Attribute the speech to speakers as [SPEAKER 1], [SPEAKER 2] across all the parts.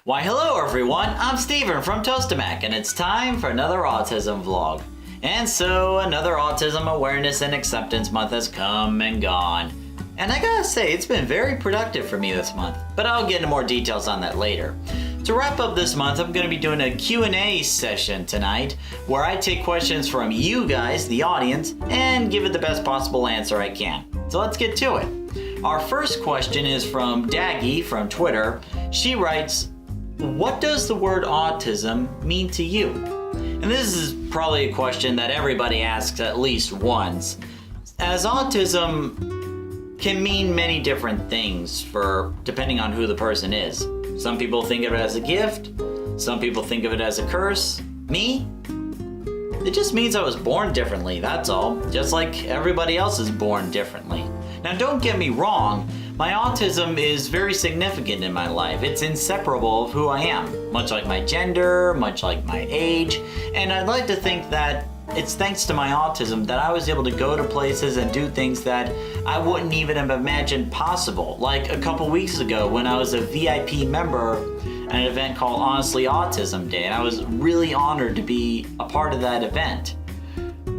[SPEAKER 1] Why hello everyone, I'm Steven from Tostemac and it's time for another autism vlog. And so another Autism Awareness and Acceptance Month has come and gone. And I gotta say, it's been very productive for me this month, but I'll get into more details on that later. To wrap up this month, I'm gonna be doing a Q&A session tonight where I take questions from you guys, the audience, and give it the best possible answer I can. So let's get to it. Our first question is from Daggy from Twitter. She writes, what does the word autism mean to you? And this is probably a question that everybody asks at least once, as autism can mean many different things depending on who the person is. Some people think of it as a gift, some people think of it as a curse. Me? It just means I was born differently, that's all. Just like everybody else is born differently. Now don't get me wrong, my autism is very significant in my life. It's inseparable of who I am, much like my gender, much like my age, and I'd like to think that it's thanks to my autism that I was able to go to places and do things that I wouldn't even have imagined possible. Like a couple weeks ago when I was a VIP member at an event called Honestly Autism Day, and I was really honored to be a part of that event.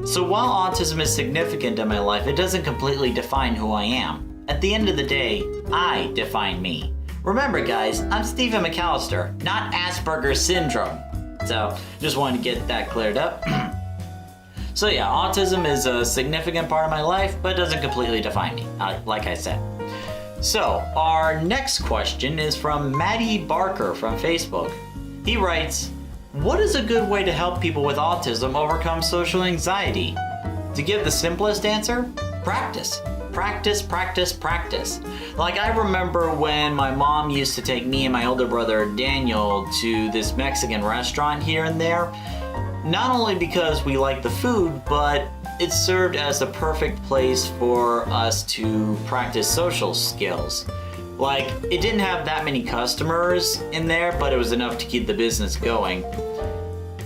[SPEAKER 1] So while autism is significant in my life, it doesn't completely define who I am. At the end of the day, I define me. Remember guys, I'm Stephen McAllister, not Asperger's syndrome. So just wanted to get that cleared up. So yeah, autism is a significant part of my life, but it doesn't completely define me, like I said. So our next question is from Maddie Barker from Facebook. He writes, what is a good way to help people with autism overcome social anxiety? To give the simplest answer, practice. Practice, practice, practice. Like I remember when my mom used to take me and my older brother Daniel to this Mexican restaurant here and there, not only because we liked the food, but it served as a perfect place for us to practice social skills. Like, it didn't have that many customers in there, but it was enough to keep the business going.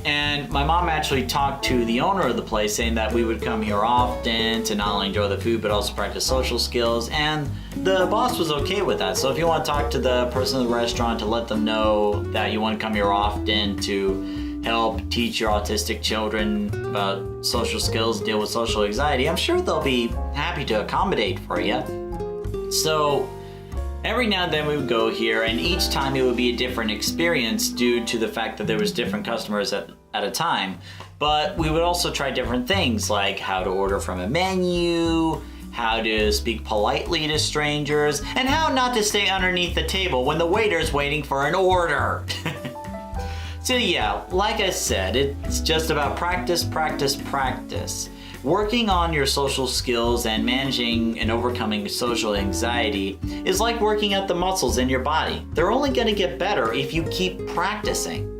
[SPEAKER 1] And my mom actually talked to the owner of the place saying that we would come here often to not only enjoy the food but also practice social skills, and the boss was okay with that. So if you want to talk to the person in the restaurant to let them know that you want to come here often to help teach your autistic children about social skills, deal with social anxiety, I'm sure they'll be happy to accommodate for you. So every now and then we would go here, and each time it would be a different experience due to the fact that there was different customers at a time. But we would also try different things like how to order from a menu, how to speak politely to strangers, and how not to stay underneath the table when the waiter's waiting for an order. So yeah, like I said, it's just about practice, practice, practice. Working on your social skills and managing and overcoming social anxiety is like working out the muscles in your body. They're only going to get better if you keep practicing.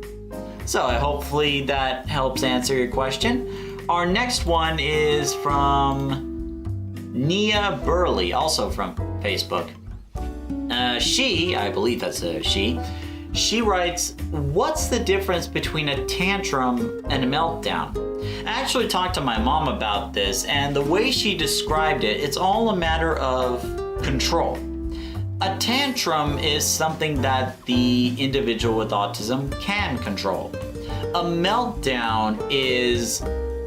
[SPEAKER 1] So hopefully that helps answer your question. Our next one is from Nia Burley, also from Facebook. I believe that's a she. She writes, what's the difference between a tantrum and a meltdown? I actually talked to my mom about this, and the way she described it, it's all a matter of control. A tantrum is something that the individual with autism can control. A meltdown is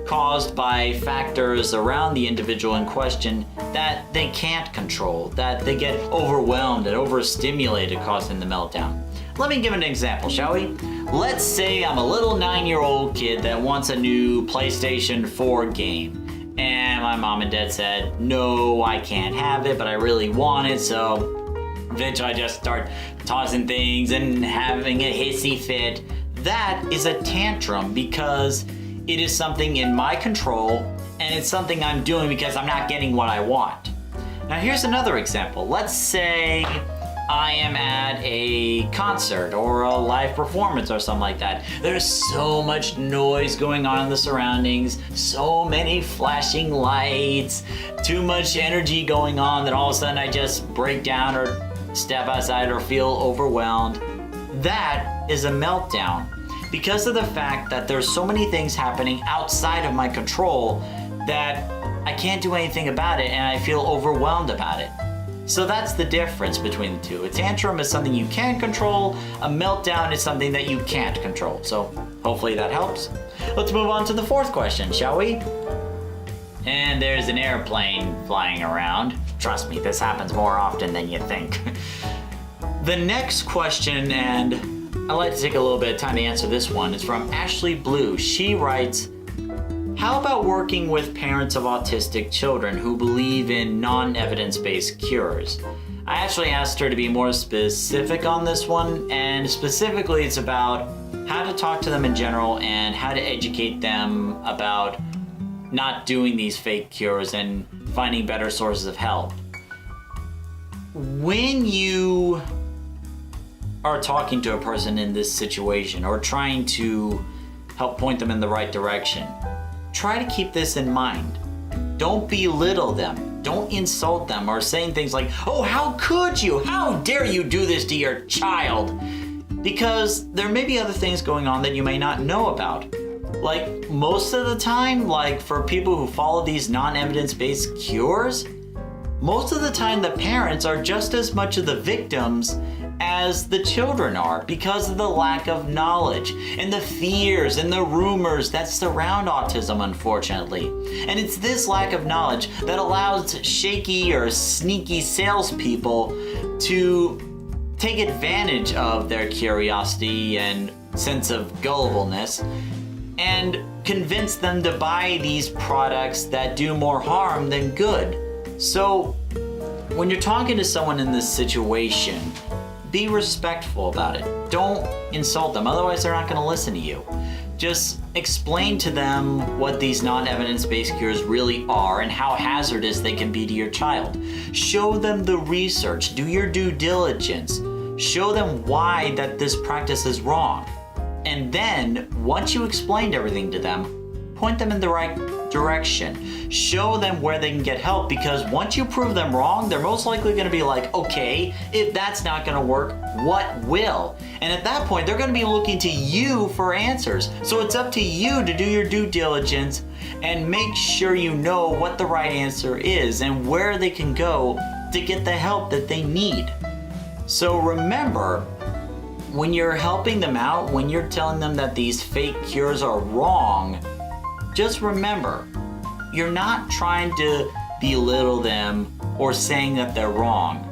[SPEAKER 1] caused by factors around the individual in question that they can't control, that they get overwhelmed and overstimulated, causing the meltdown. Let me give an example, shall we? Let's say I'm a little 9-year-old kid that wants a new PlayStation 4 game. And my mom and dad said, no, I can't have it, but I really want it. So eventually I just start tossing things and having a hissy fit. That is a tantrum because it is something in my control and it's something I'm doing because I'm not getting what I want. Now here's another example. Let's say I am at a concert or a live performance or something like that. There's so much noise going on in the surroundings, so many flashing lights, too much energy going on that all of a sudden I just break down or step outside or feel overwhelmed. That is a meltdown because of the fact that there's so many things happening outside of my control that I can't do anything about it and I feel overwhelmed about it. So that's the difference between the two. A tantrum is something you can control, a meltdown is something that you can't control. So hopefully that helps. Let's move on to the fourth question, shall we? And there's an airplane flying around. Trust me, this happens more often than you think. The next question, and I'd like to take a little bit of time to answer this one, is from Ashley Blue. She writes, how about working with parents of autistic children who believe in non-evidence-based cures? I actually asked her to be more specific on this one, and specifically it's about how to talk to them in general and how to educate them about not doing these fake cures and finding better sources of help. When you are talking to a person in this situation or trying to help point them in the right direction, try to keep this in mind. Don't belittle them. Don't insult them or saying things like, oh, how could you? How dare you do this to your child? Because there may be other things going on that you may not know about. Like most of the time, like for people who follow these non-evidence-based cures, most of the time the parents are just as much of the victims as the children are because of the lack of knowledge and the fears and the rumors that surround autism, unfortunately. And it's this lack of knowledge that allows shaky or sneaky salespeople to take advantage of their curiosity and sense of gullibleness and convince them to buy these products that do more harm than good. So when you're talking to someone in this situation, be respectful about it. Don't insult them, otherwise they're not going to listen to you. Just explain to them what these non-evidence-based cures really are and how hazardous they can be to your child. Show them the research, do your due diligence. Show them why that this practice is wrong. And then, once you explained everything to them, point them in the right direction. Show them where they can get help, because once you prove them wrong, they're most likely going to be like, okay, if that's not going to work, what will? And at that point, they're going to be looking to you for answers. So it's up to you to do your due diligence and make sure you know what the right answer is and where they can go to get the help that they need. So remember, when you're helping them out, when you're telling them that these fake cures are wrong, just remember, you're not trying to belittle them or saying that they're wrong.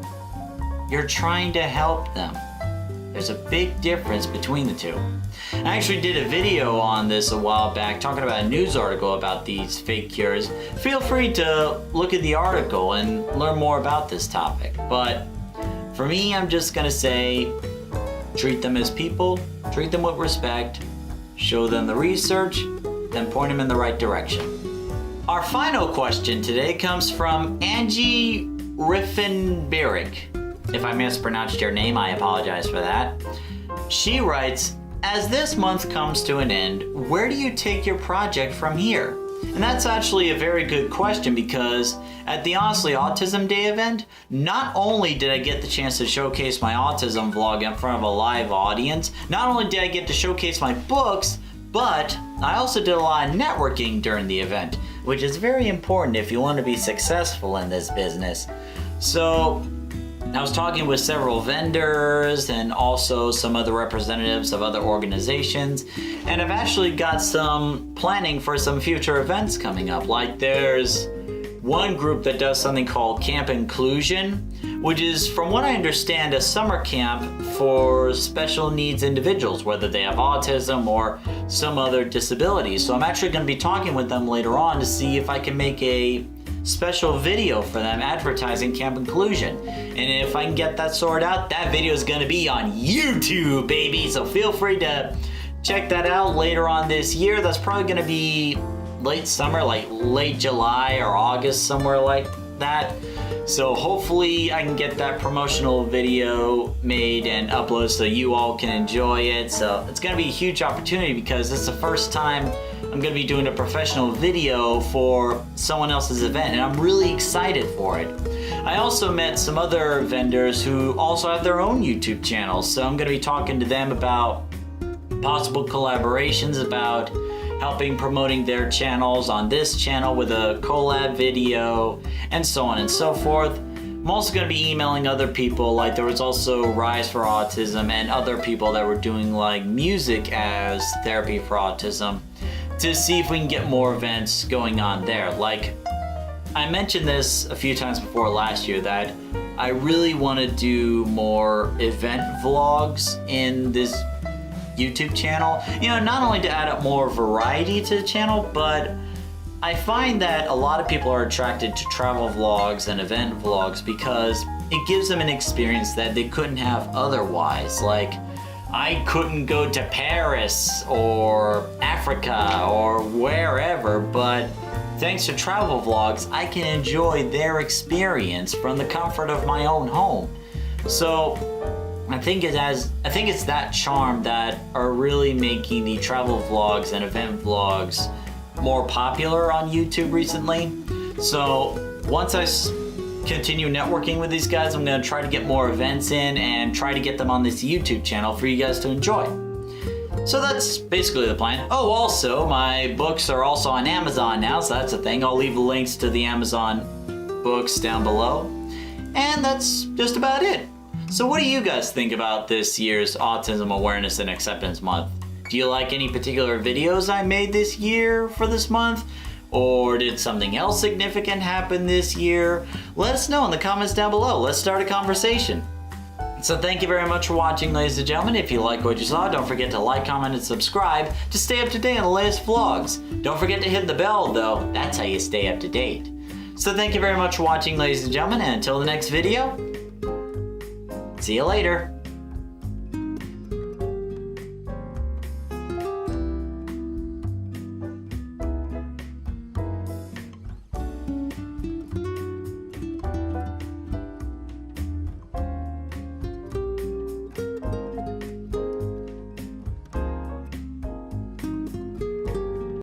[SPEAKER 1] You're trying to help them. There's a big difference between the two. I actually did a video on this a while back talking about a news article about these fake cures. Feel free to look at the article and learn more about this topic. But for me, I'm just gonna say, treat them as people, treat them with respect, show them the research, then point them in the right direction. Our final question today comes from Angie Riffenberg. If I mispronounced your name, I apologize for that. She writes, as this month comes to an end, where do you take your project from here? And that's actually a very good question, because at the Honestly Autism Day event, not only did I get the chance to showcase my autism vlog in front of a live audience, not only did I get to showcase my books, but I also did a lot of networking during the event, which is very important if you want to be successful in this business. So I was talking with several vendors and also some other representatives of other organizations, and I've actually got some planning for some future events coming up. Like there's one group that does something called Camp Inclusion, which is, from what I understand, a summer camp for special needs individuals, whether they have autism or some other disability. So I'm actually going to be talking with them later on to see if I can make a special video for them advertising Camp Inclusion. And if I can get that sorted out, that video is going to be on YouTube, baby. So feel free to check that out later on this year. That's probably going to be late summer, like late July or August, somewhere like that. So hopefully I can get that promotional video made and uploaded so you all can enjoy it. So it's going to be a huge opportunity, because it's the first time I'm going to be doing a professional video for someone else's event, and I'm really excited for it. I also met some other vendors who also have their own YouTube channels, so I'm going to be talking to them about possible collaborations, about helping promoting their channels on this channel with a collab video, and so on and so forth. I'm also going to be emailing other people, like there was also Rise for Autism and other people that were doing like music as therapy for autism, to see if we can get more events going on there. Like, I mentioned this a few times before last year that I really want to do more event vlogs in this YouTube channel. You know, not only to add up more variety to the channel, but I find that a lot of people are attracted to travel vlogs and event vlogs because it gives them an experience that they couldn't have otherwise. Like, I couldn't go to Paris or Africa or wherever, but thanks to travel vlogs, I can enjoy their experience from the comfort of my own home. So I think it's that charm that are really making the travel vlogs and event vlogs more popular on YouTube recently. So once I continue networking with these guys, I'm going to try to get more events in and try to get them on this YouTube channel for you guys to enjoy. So that's basically the plan. Oh, also, my books are also on Amazon now, so that's a thing. I'll leave the links to the Amazon books down below. And that's just about it. So what do you guys think about this year's Autism Awareness and Acceptance Month? Do you like any particular videos I made this year for this month? Or did something else significant happen this year? Let us know in the comments down below. Let's start a conversation. So thank you very much for watching, ladies and gentlemen. If you like what you saw, don't forget to like, comment, and subscribe to stay up to date on the latest vlogs. Don't forget to hit the bell, though. That's how you stay up to date. So thank you very much for watching, ladies and gentlemen, and until the next video, see you later.